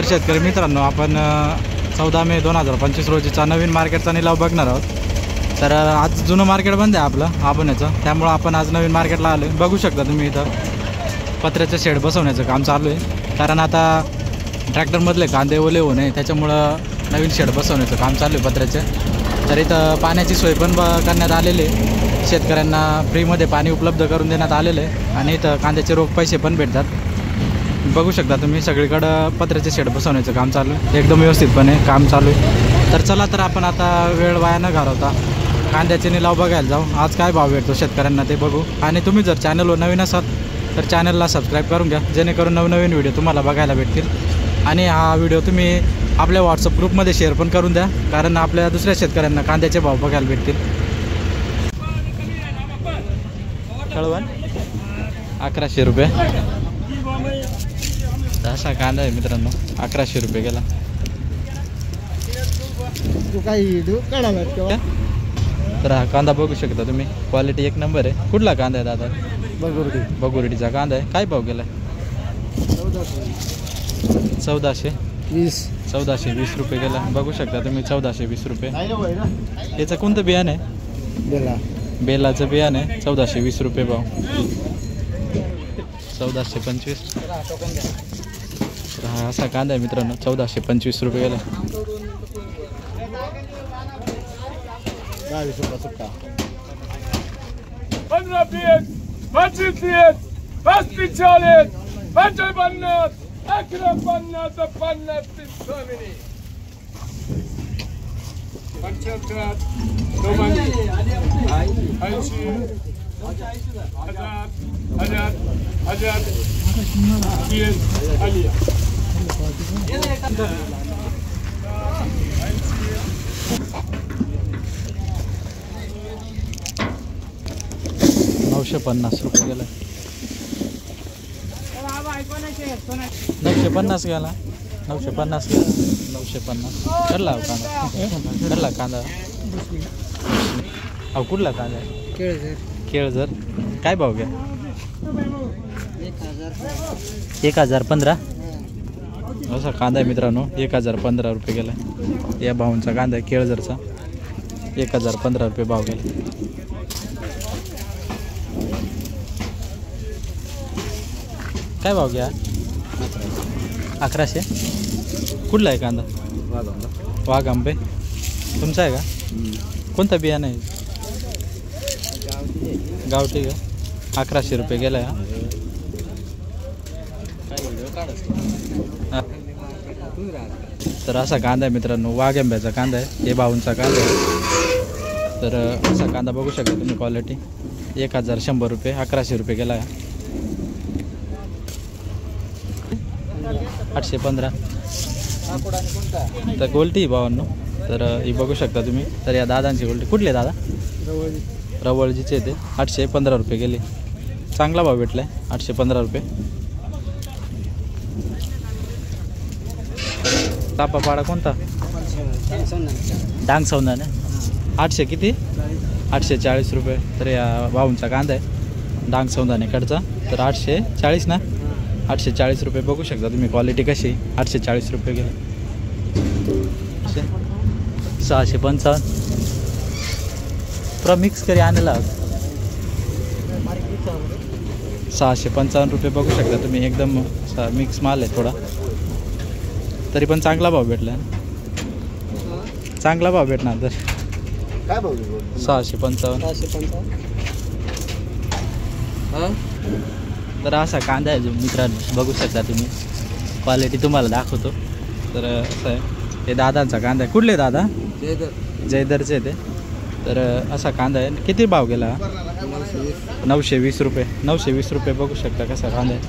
तर शेतकरी मित्रांनो, आपण 14 मे 2025 रोजीचा नवीन मार्केटचा निलाव बघणार आहोत। तर आज जुनं मार्केट बंद आहे आपलं आबोण्याचं, त्यामुळं आपण आज नवीन मार्केटला आलो आहे। बघू शकता तुम्ही इथं पत्र्याचं शेड बसवण्याचं काम चालू आहे, कारण आता ट्रॅक्टरमधले कांदे ओले होऊ नये त्याच्यामुळं नवीन शेड बसवण्याचं काम चालू आहे पत्र्याचे। तर इथं पाण्याची सोय पण करण्यात आलेली आहे, शेतकऱ्यांना फ्रीमध्ये पाणी उपलब्ध करून देण्यात आलेलं आहे आणि इथं कांद्याचे रोख पैसे पण भेटतात। बघू शकता तुम्ही सगळीकडं पत्र्याचे शेड बसवण्याचं काम चालू आहे, एकदम व्यवस्थितपणे काम चालू आहे। तर चला, तर आपण आता वेळ वाया न घालवता कांद्याचे निलाव बघायला जाऊ। आज काय भाव भेटतो शेतकऱ्यांना ते बघू, आणि तुम्ही जर चॅनलवर नवीन असाल तर चॅनलला सबस्क्राईब करून घ्या, जेणेकरून नवनवीन व्हिडिओ तुम्हाला बघायला भेटतील। आणि हा व्हिडिओ तुम्ही आपल्या व्हॉट्सअप ग्रुपमध्ये शेअर पण करून द्या, कारण आपल्या दुसऱ्या शेतकऱ्यांना कांद्याचे भाव बघायला भेटतील। कळवण 1100 रुपये असा कांदा आहे मित्रांनो, 1100 रुपये गेला। तर हा कांदा बघू शकता तुम्ही, क्वालिटी एक नंबर आहे। कुठला कांदा आहे दादा? बगुर्डीचा कांदा आहे। काय भाव गेला? 1420 रुपये गेला। बघू शकता तुम्ही 1420 रुपये। याचं कोणतं बियाणं आहे? बेलाचं बियाणं आहे। 1420 रुपये भाव। 1425 हा असा कांदा आहे मित्रांनो, 1425 रुपये गेला। 15 पीएच 25 पीएच 35 40 55 11 50 50 30 75 हजार आलिया 950 रुपये गेला। 950 गेला। 950 ठरला कांदा अहो कुठला कांदा आहे? केळझर। काय भाव घ्या? 1015 असा कांदा आहे मित्रांनो, 1015 रुपये गेला। या भावांचा कांदा आहे केळझरचा, 1015 रुपये भाव गेला। काय भाव घ्या? 1100। कुठला आहे कांदा? वाघांबे। तुमचा आहे का? कोणता बियाणं आहे? गावठी का? 1100 रुपये गेला आहे। तर असा कांदा आहे मित्रांनो, वाघांब्याचा कांदा आहे, हे भाऊंचा कांदा आहे। तर असा कांदा बघू शकता तुम्ही, क्वालिटी 1100 रुपये, 1100 रुपये गेला आहे। 815 तर गोल्टी भावांनो। तर ही बघू शकता तुम्ही, तर या दादांची गोल्टी। कुठले दादा? रवळजीचे ते 815 रुपये गेले। चांगला भाव भेटला आहे, 815 रुपये। तापापाडा कोणता? डांग सौंदाने 800 किती? 840 रुपये। तर या भाऊंचा कांदा आहे डांग सौंदानेकडचा, तर 840 ना, 840 रुपये। बघू शकता तुम्ही क्वालिटी कशी, 840 रुपये गेले। 655 पुरा मिक्स करी आणला, 655 रुपये बघू शकता तुम्ही, एकदम मिक्स माल आहे थोडा, तरी पण चांगला भाव भेटला। चांगला भाव भेटणार तर काय भाव? 655। तर असा कांदा आहे जो मित्रांनो, बघू शकता तुम्ही, क्वालिटी तुम्हाला दाखवतो। तर असं आहे, हे दादांचा कांदा आहे। कुठले दादा? जयदरचे ते। तर असा कांदा आहे। किती भाव गेला? 920 रुपये। 920 रुपये बघू शकता कसा कांदा आहे।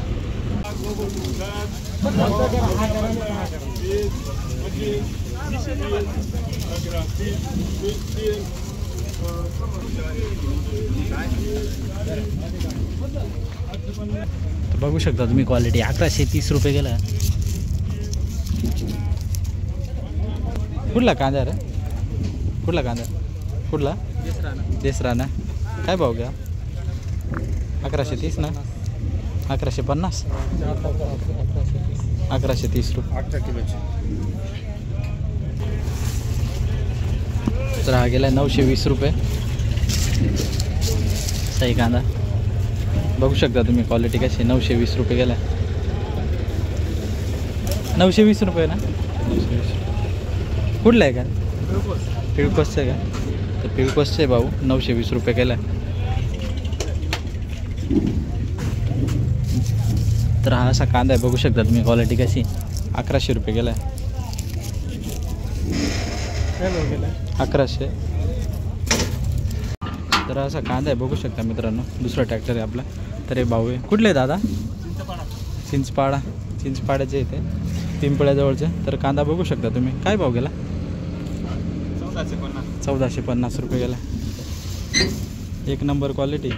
बघू शकता तुम्ही क्वालिटी, 1130 रुपये गेला। कुठला कांदा रे? कुठला कांदा? कुठला? देसराना। काय भाव घ्या? 1130 ना, 1150। 1130 रुपये. 8 किलोचे. तर हा गेला 920 रुपये. सही कांदा बघू शकता तुम्ही, क्वालिटी कशी. 920 रुपये गेला. 920 रुपये ना. 920. कुठला आहे का? पिळकोसचं आहे का? तर पिळकोसचं आहे भाऊ. 920 रुपये गेला. तर हा असा कांदा आहे, बघू शकता तुम्ही, क्वालिटी कशी. 1100 रुपये गेला. 1100. तर असा कांदा आहे, बघू शकता मित्रांनो. दुसरा ट्रॅक्टर आहे आपला. तर हे भाऊ आहे. कुठले आहे दादा? चिंचपाड्याचे इथे पिंपळ्याजवळचे. तर कांदा बघू शकता तुम्ही. काय भाव गेला? 1450 रुपये गेला. एक नंबर क्वालिटी.